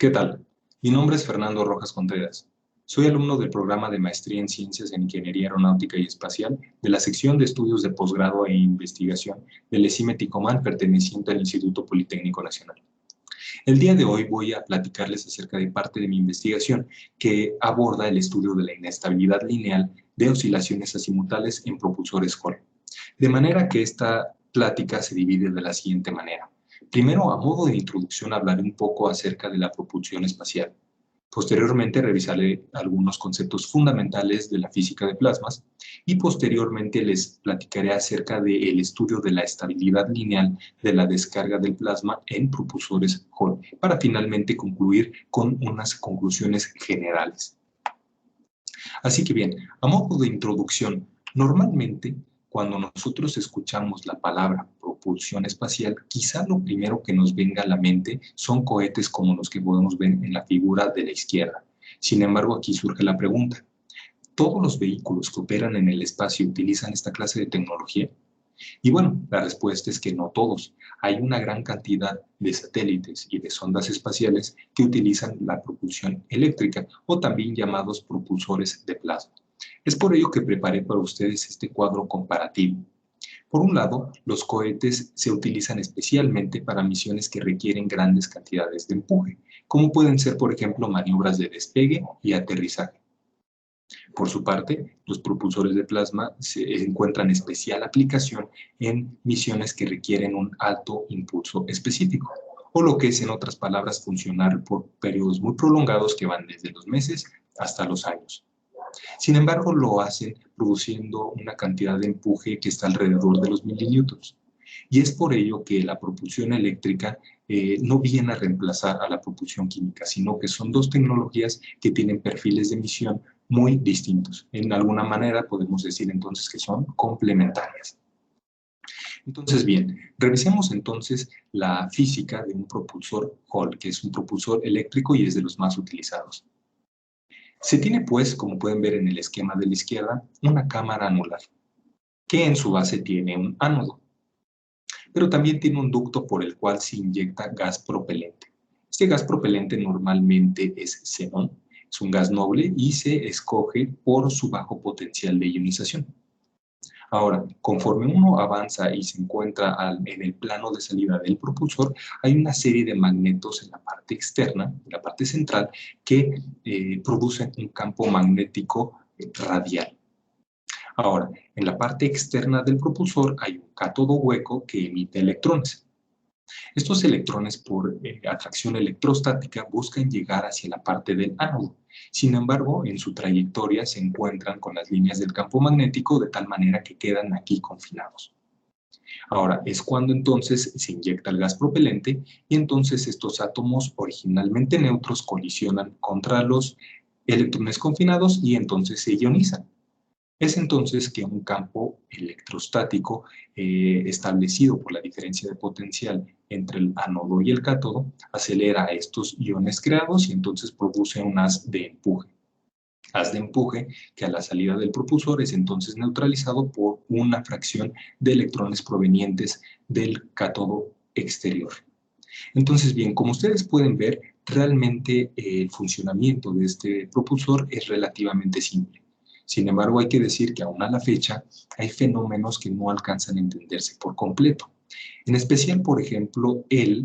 ¿Qué tal? Mi nombre es Fernando Rojas Contreras. Soy alumno del programa de Maestría en Ciencias en Ingeniería Aeronáutica y Espacial de la sección de Estudios de Posgrado e Investigación del ESIME Ticomán, perteneciente al Instituto Politécnico Nacional. El día de hoy voy a platicarles acerca de parte de mi investigación que aborda el estudio de la inestabilidad lineal de oscilaciones azimutales en propulsores Hall. De manera que esta plática se divide de la siguiente manera. Primero, a modo de introducción, hablaré un poco acerca de la propulsión espacial. Posteriormente, revisaré algunos conceptos fundamentales de la física de plasmas y posteriormente les platicaré acerca del estudio de la estabilidad lineal de la descarga del plasma en propulsores Hall, para finalmente concluir con unas conclusiones generales. Así que bien, a modo de introducción, normalmente cuando nosotros escuchamos la palabra propulsión espacial, quizá lo primero que nos venga a la mente son cohetes como los que podemos ver en la figura de la izquierda. Sin embargo, aquí surge la pregunta, ¿todos los vehículos que operan en el espacio utilizan esta clase de tecnología? Y bueno, la respuesta es que no todos. Hay una gran cantidad de satélites y de sondas espaciales que utilizan la propulsión eléctrica o también llamados propulsores de plasma. Es por ello que preparé para ustedes este cuadro comparativo. Por un lado, los cohetes se utilizan especialmente para misiones que requieren grandes cantidades de empuje, como pueden ser, por ejemplo, maniobras de despegue y aterrizaje. Por su parte, los propulsores de plasma se encuentran especial aplicación en misiones que requieren un alto impulso específico, o lo que es, en otras palabras, funcionar por periodos muy prolongados que van desde los meses hasta los años. Sin embargo, lo hacen produciendo una cantidad de empuje que está alrededor de los mililitros. Y es por ello que la propulsión eléctrica no viene a reemplazar a la propulsión química, sino que son dos tecnologías que tienen perfiles de emisión muy distintos. En alguna manera podemos decir entonces que son complementarias. Entonces, bien, revisemos entonces la física de un propulsor Hall, que es un propulsor eléctrico y es de los más utilizados. Se tiene pues, como pueden ver en el esquema de la izquierda, una cámara anular, que en su base tiene un ánodo, pero también tiene un ducto por el cual se inyecta gas propelente. Este gas propelente normalmente es xenón, es un gas noble y se escoge por su bajo potencial de ionización. Ahora, conforme uno avanza y se encuentra en el plano de salida del propulsor, hay una serie de magnetos en la parte externa, en la parte central, que producen un campo magnético radial. Ahora, en la parte externa del propulsor hay un cátodo hueco que emite electrones. Estos electrones, por atracción electrostática, buscan llegar hacia la parte del ánodo. Sin embargo, en su trayectoria se encuentran con las líneas del campo magnético de tal manera que quedan aquí confinados. Ahora, es cuando entonces se inyecta el gas propelente y entonces estos átomos originalmente neutros colisionan contra los electrones confinados y entonces se ionizan. Es entonces que un campo electrostático establecido por la diferencia de potencial entre el ánodo y el cátodo acelera estos iones creados y entonces produce un haz de empuje. Haz de empuje que a la salida del propulsor es entonces neutralizado por una fracción de electrones provenientes del cátodo exterior. Entonces, bien, como ustedes pueden ver, realmente el funcionamiento de este propulsor es relativamente simple. Sin embargo, hay que decir que aún a la fecha hay fenómenos que no alcanzan a entenderse por completo. En especial, por ejemplo, el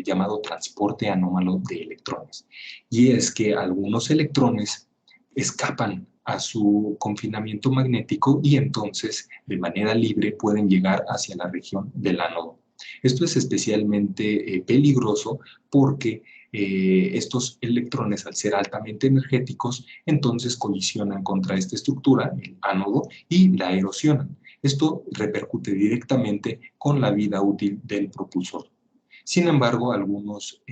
llamado transporte anómalo de electrones. Y es que algunos electrones escapan a su confinamiento magnético y entonces de manera libre pueden llegar hacia la región del ánodo. Esto es especialmente peligroso porque estos electrones, al ser altamente energéticos, entonces colisionan contra esta estructura, el ánodo, y la erosionan. Esto repercute directamente con la vida útil del propulsor. Sin embargo, algunos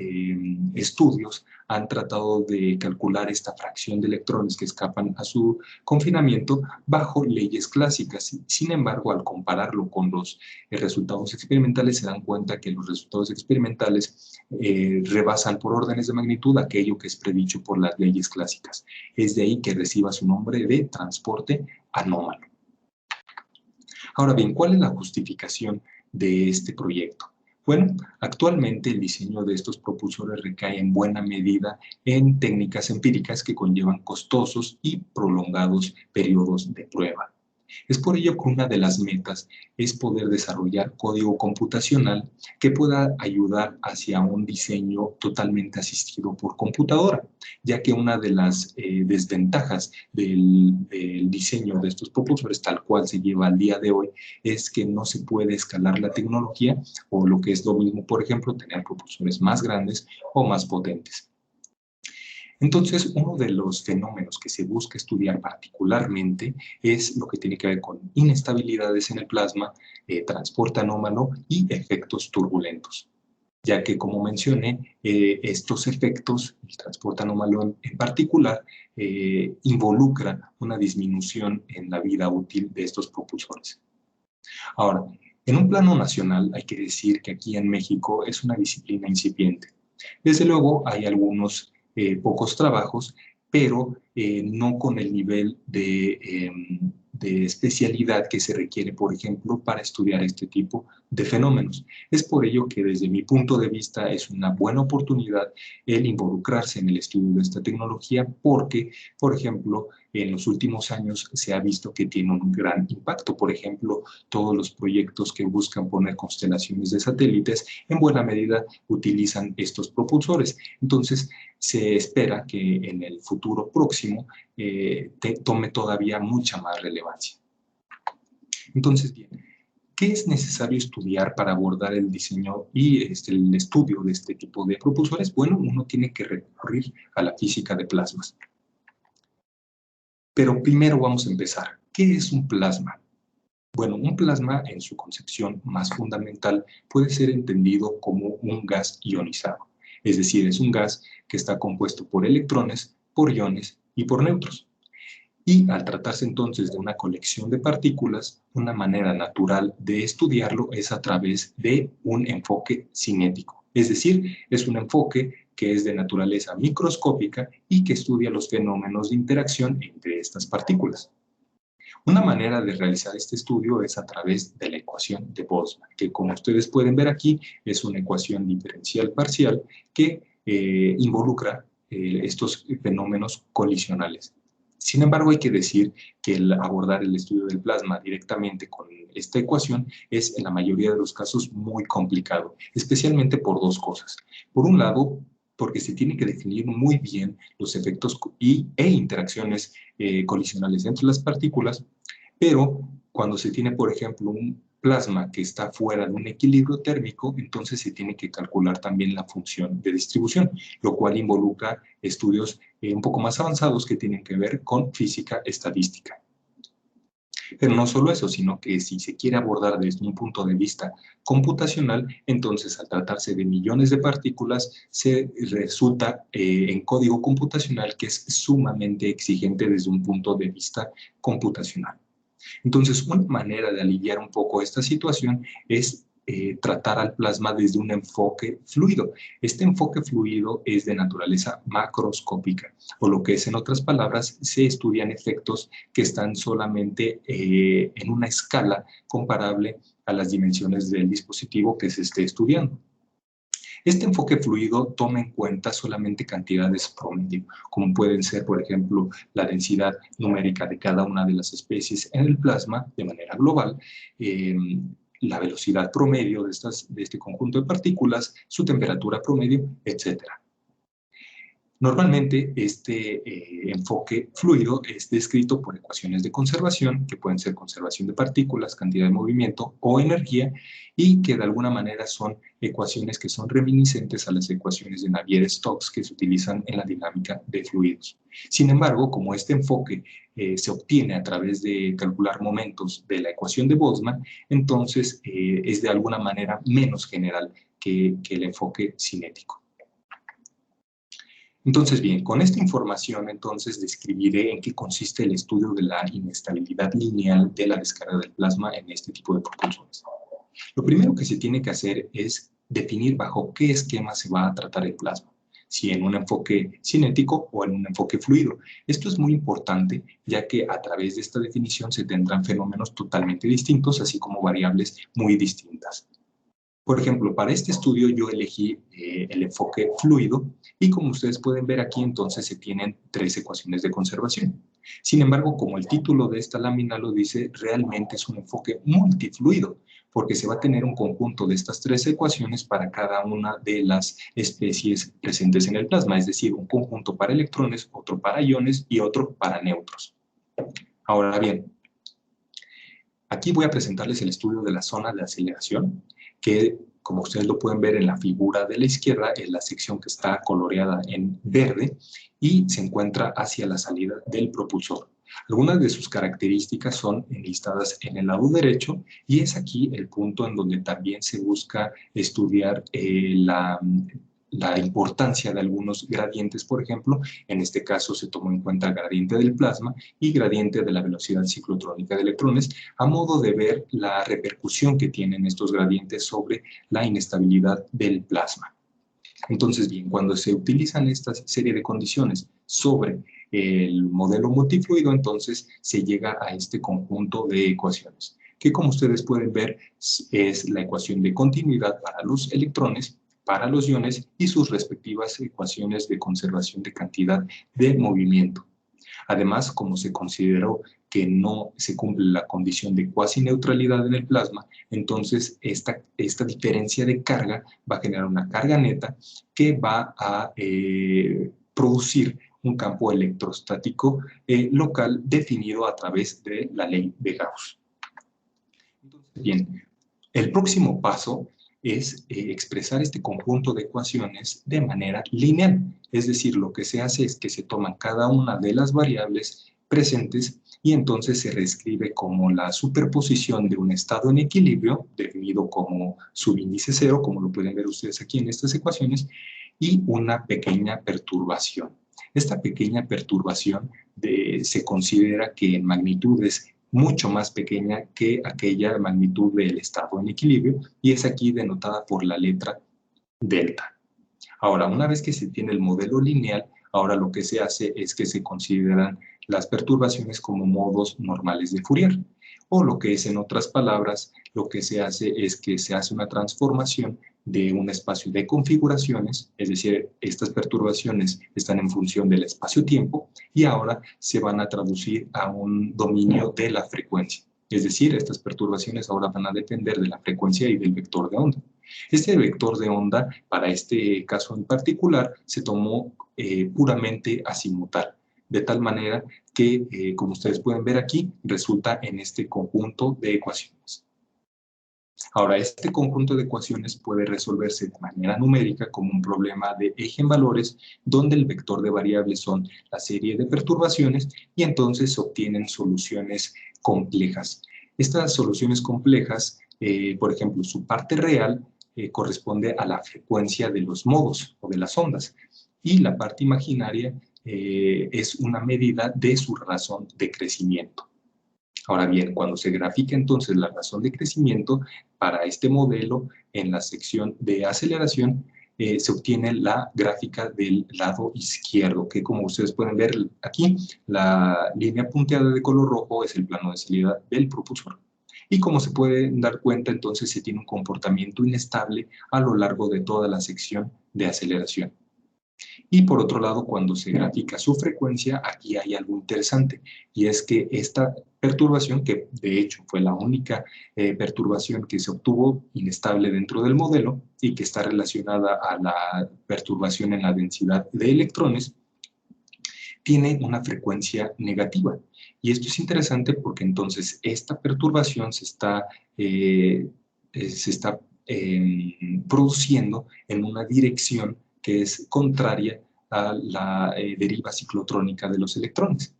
estudios han tratado de calcular esta fracción de electrones que escapan a su confinamiento bajo leyes clásicas. Sin embargo, al compararlo con los resultados experimentales, se dan cuenta que los resultados experimentales rebasan por órdenes de magnitud aquello que es predicho por las leyes clásicas. Es de ahí que reciba su nombre de transporte anómalo. Ahora bien, ¿cuál es la justificación de este proyecto? Bueno, actualmente el diseño de estos propulsores recae en buena medida en técnicas empíricas que conllevan costosos y prolongados periodos de prueba. Es por ello que una de las metas es poder desarrollar código computacional que pueda ayudar hacia un diseño totalmente asistido por computadora, ya que una de las desventajas del diseño de estos propulsores, tal cual se lleva al día de hoy, es que no se puede escalar la tecnología o lo que es lo mismo, por ejemplo, tener propulsores más grandes o más potentes. Entonces, uno de los fenómenos que se busca estudiar particularmente es lo que tiene que ver con inestabilidades en el plasma, transporte anómalo y efectos turbulentos, ya que, como mencioné, estos efectos, el transporte anómalo en particular, involucra una disminución en la vida útil de estos propulsores. Ahora, en un plano nacional hay que decir que aquí en México es una disciplina incipiente. Desde luego hay algunos pocos trabajos, pero no con el nivel de especialidad que se requiere, por ejemplo, para estudiar este tipo de fenómenos. Es por ello que desde mi punto de vista es una buena oportunidad el involucrarse en el estudio de esta tecnología porque, por ejemplo, en los últimos años se ha visto que tiene un gran impacto. Por ejemplo, todos los proyectos que buscan poner constelaciones de satélites en buena medida utilizan estos propulsores. Entonces, se espera que en el futuro próximo tome todavía mucha más relevancia. Entonces, bien, ¿qué es necesario estudiar para abordar el diseño y el estudio de este tipo de propulsores? Bueno, uno tiene que recurrir a la física de plasmas. Pero primero vamos a empezar. ¿Qué es un plasma? Bueno, un plasma en su concepción más fundamental puede ser entendido como un gas ionizado. Es decir, es un gas que está compuesto por electrones, por iones y por neutrones. Y al tratarse entonces de una colección de partículas, una manera natural de estudiarlo es a través de un enfoque cinético. Es decir, es un enfoque que es de naturaleza microscópica y que estudia los fenómenos de interacción entre estas partículas. Una manera de realizar este estudio es a través de la ecuación de Boltzmann, que como ustedes pueden ver aquí, es una ecuación diferencial parcial que involucra estos fenómenos colisionales. Sin embargo, hay que decir que el abordar el estudio del plasma directamente con esta ecuación es en la mayoría de los casos muy complicado, especialmente por dos cosas. Por un lado, porque se tiene que definir muy bien los efectos e interacciones colisionales entre las partículas, pero cuando se tiene, por ejemplo, un plasma que está fuera de un equilibrio térmico, entonces se tiene que calcular también la función de distribución, lo cual involucra estudios un poco más avanzados que tienen que ver con física estadística. Pero no solo eso, sino que si se quiere abordar desde un punto de vista computacional, entonces al tratarse de millones de partículas, se resulta en código computacional que es sumamente exigente desde un punto de vista computacional. Entonces, una manera de aliviar un poco esta situación es tratar al plasma desde un enfoque fluido. Este enfoque fluido es de naturaleza macroscópica, o lo que es, en otras palabras, se estudian efectos que están solamente en una escala comparable a las dimensiones del dispositivo que se esté estudiando. Este enfoque fluido toma en cuenta solamente cantidades promedio, como pueden ser, por ejemplo, la densidad numérica de cada una de las especies en el plasma de manera global, la velocidad promedio de este conjunto de partículas, su temperatura promedio, etcétera. Normalmente este enfoque fluido es descrito por ecuaciones de conservación, que pueden ser conservación de partículas, cantidad de movimiento o energía, y que de alguna manera son ecuaciones que son reminiscentes a las ecuaciones de Navier-Stokes que se utilizan en la dinámica de fluidos. Sin embargo, como este enfoque se obtiene a través de calcular momentos de la ecuación de Boltzmann, entonces es de alguna manera menos general que el enfoque cinético. Entonces, bien, con esta información entonces describiré en qué consiste el estudio de la inestabilidad lineal de la descarga del plasma en este tipo de propulsores. Lo primero que se tiene que hacer es definir bajo qué esquema se va a tratar el plasma, si en un enfoque cinético o en un enfoque fluido. Esto es muy importante, ya que a través de esta definición se tendrán fenómenos totalmente distintos, así como variables muy distintas. Por ejemplo, para este estudio yo elegí el enfoque fluido y como ustedes pueden ver aquí, entonces se tienen 3 ecuaciones de conservación. Sin embargo, como el título de esta lámina lo dice, realmente es un enfoque multifluido, porque se va a tener un conjunto de estas 3 ecuaciones para cada una de las especies presentes en el plasma, es decir, un conjunto para electrones, otro para iones y otro para neutros. Ahora bien, aquí voy a presentarles el estudio de la zona de aceleración, que como ustedes lo pueden ver en la figura de la izquierda, es la sección que está coloreada en verde y se encuentra hacia la salida del propulsor. Algunas de sus características son enlistadas en el lado derecho y es aquí el punto en donde también se busca estudiar la importancia de algunos gradientes, por ejemplo. En este caso se tomó en cuenta el gradiente del plasma y gradiente de la velocidad ciclotrónica de electrones, a modo de ver la repercusión que tienen estos gradientes sobre la inestabilidad del plasma. Entonces, bien, cuando se utilizan esta serie de condiciones sobre el modelo multifluido, entonces se llega a este conjunto de ecuaciones, que como ustedes pueden ver es la ecuación de continuidad para los electrones, para los iones y sus respectivas ecuaciones de conservación de cantidad de movimiento. Además, como se consideró que no se cumple la condición de cuasi neutralidad en el plasma, entonces esta diferencia de carga va a generar una carga neta que va a producir un campo electrostático local definido a través de la ley de Gauss. Entonces, bien, el próximo paso es expresar este conjunto de ecuaciones de manera lineal. Es decir, lo que se hace es que se toman cada una de las variables presentes y entonces se reescribe como la superposición de un estado en equilibrio, definido como subíndice cero, como lo pueden ver ustedes aquí en estas ecuaciones, y una pequeña perturbación. Esta pequeña perturbación se considera que en magnitudes mucho más pequeña que aquella magnitud del estado en equilibrio y es aquí denotada por la letra delta. Ahora, una vez que se tiene el modelo lineal, ahora lo que se hace es que se consideran las perturbaciones como modos normales de Fourier. O lo que es, en otras palabras, lo que se hace es que se hace una transformación de un espacio de configuraciones, es decir, estas perturbaciones están en función del espacio-tiempo y ahora se van a traducir a un dominio de la frecuencia. Es decir, estas perturbaciones ahora van a depender de la frecuencia y del vector de onda. Este vector de onda, para este caso en particular, se tomó puramente azimutal, de tal manera que, como ustedes pueden ver aquí, resulta en este conjunto de ecuaciones. Ahora, este conjunto de ecuaciones puede resolverse de manera numérica como un problema de eje en valores, donde el vector de variables son la serie de perturbaciones y entonces se obtienen soluciones complejas. Estas soluciones complejas, por ejemplo, su parte real corresponde a la frecuencia de los modos o de las ondas y la parte imaginaria es una medida de su razón de crecimiento. Ahora bien, cuando se grafica entonces la razón de crecimiento para este modelo en la sección de aceleración, se obtiene la gráfica del lado izquierdo, que como ustedes pueden ver aquí, la línea punteada de color rojo es el plano de salida del propulsor. Y como se pueden dar cuenta, entonces se tiene un comportamiento inestable a lo largo de toda la sección de aceleración. Y por otro lado, cuando se grafica su frecuencia, aquí hay algo interesante, y es que esta perturbación, que de hecho fue la única perturbación que se obtuvo inestable dentro del modelo y que está relacionada a la perturbación en la densidad de electrones, tiene una frecuencia negativa. Y esto es interesante porque entonces esta perturbación se está produciendo en una dirección que es contraria a la deriva ciclotrónica de los electrones.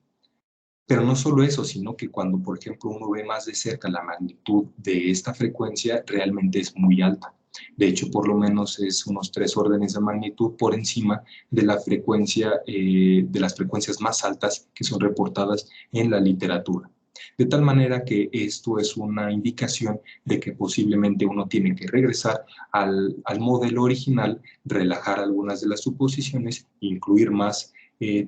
Pero no solo eso, sino que cuando, por ejemplo, uno ve más de cerca la magnitud de esta frecuencia, realmente es muy alta. De hecho, por lo menos es unos 3 órdenes de magnitud por encima de la frecuencia, de las frecuencias más altas que son reportadas en la literatura. De tal manera que esto es una indicación de que posiblemente uno tiene que regresar al modelo original, relajar algunas de las suposiciones, incluir más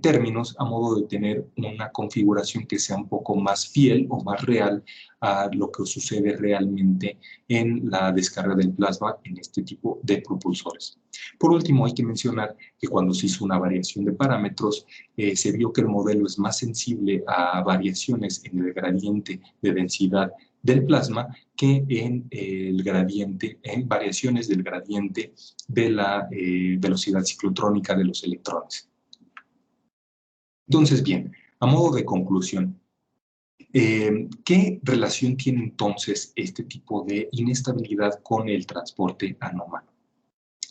términos a modo de tener una configuración que sea un poco más fiel o más real a lo que sucede realmente en la descarga del plasma en este tipo de propulsores. Por último, hay que mencionar que cuando se hizo una variación de parámetros, se vio que el modelo es más sensible a variaciones en el gradiente de densidad del plasma que en el gradiente, en variaciones del gradiente de la velocidad ciclotrónica de los electrones. Entonces, bien, a modo de conclusión, ¿qué relación tiene entonces este tipo de inestabilidad con el transporte anómalo?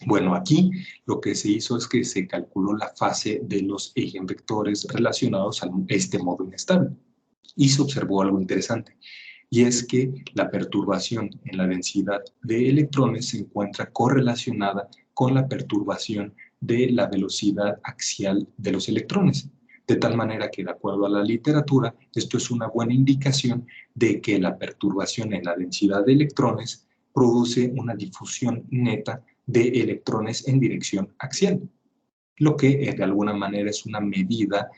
Bueno, aquí lo que se hizo es que se calculó la fase de los eigenvectores relacionados a este modo inestable y se observó algo interesante, y es que la perturbación en la densidad de electrones se encuentra correlacionada con la perturbación de la velocidad axial de los electrones. De tal manera que, de acuerdo a la literatura, esto es una buena indicación de que la perturbación en la densidad de electrones produce una difusión neta de electrones en dirección axial, lo que de alguna manera es una medida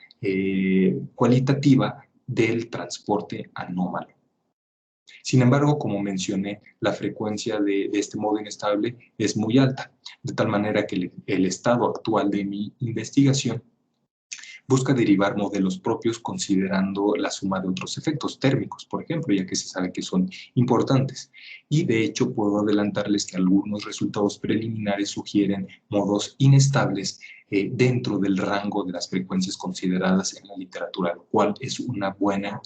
cualitativa del transporte anómalo. Sin embargo, como mencioné, la frecuencia de este modo inestable es muy alta, de tal manera que el estado actual de mi investigación busca derivar modelos propios considerando la suma de otros efectos térmicos, por ejemplo, ya que se sabe que son importantes. Y de hecho puedo adelantarles que algunos resultados preliminares sugieren modos inestables dentro del rango de las frecuencias consideradas en la literatura, lo cual es una buena,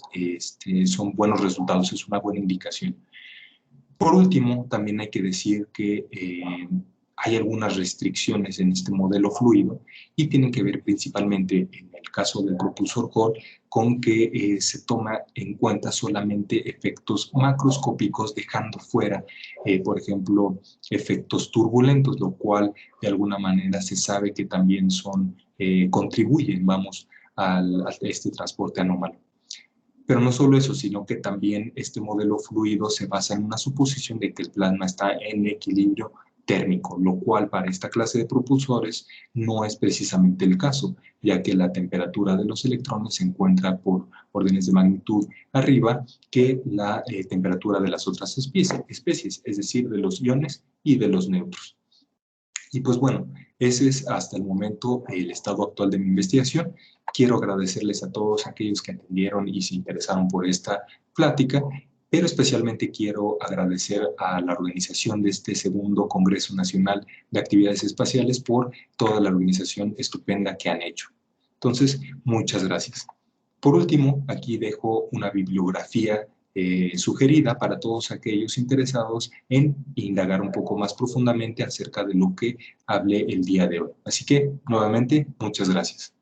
son buenos resultados, es una buena indicación. Por último, también hay que decir que hay algunas restricciones en este modelo fluido y tienen que ver principalmente, en el caso del propulsor Hall, con que se toma en cuenta solamente efectos macroscópicos, dejando fuera, por ejemplo, efectos turbulentos, lo cual de alguna manera se sabe que también contribuyen, vamos, a este transporte anómalo. Pero no solo eso, sino que también este modelo fluido se basa en una suposición de que el plasma está en equilibrio térmico, lo cual para esta clase de propulsores no es precisamente el caso, ya que la temperatura de los electrones se encuentra por órdenes de magnitud arriba que la temperatura de las otras especies, es decir, de los iones y de los neutros. Y pues bueno, ese es hasta el momento el estado actual de mi investigación. Quiero agradecerles a todos aquellos que atendieron y se interesaron por esta plática, pero especialmente quiero agradecer a la organización de este segundo Congreso Nacional de Actividades Espaciales por toda la organización estupenda que han hecho. Entonces, muchas gracias. Por último, aquí dejo una bibliografía sugerida para todos aquellos interesados en indagar un poco más profundamente acerca de lo que hablé el día de hoy. Así que, nuevamente, muchas gracias.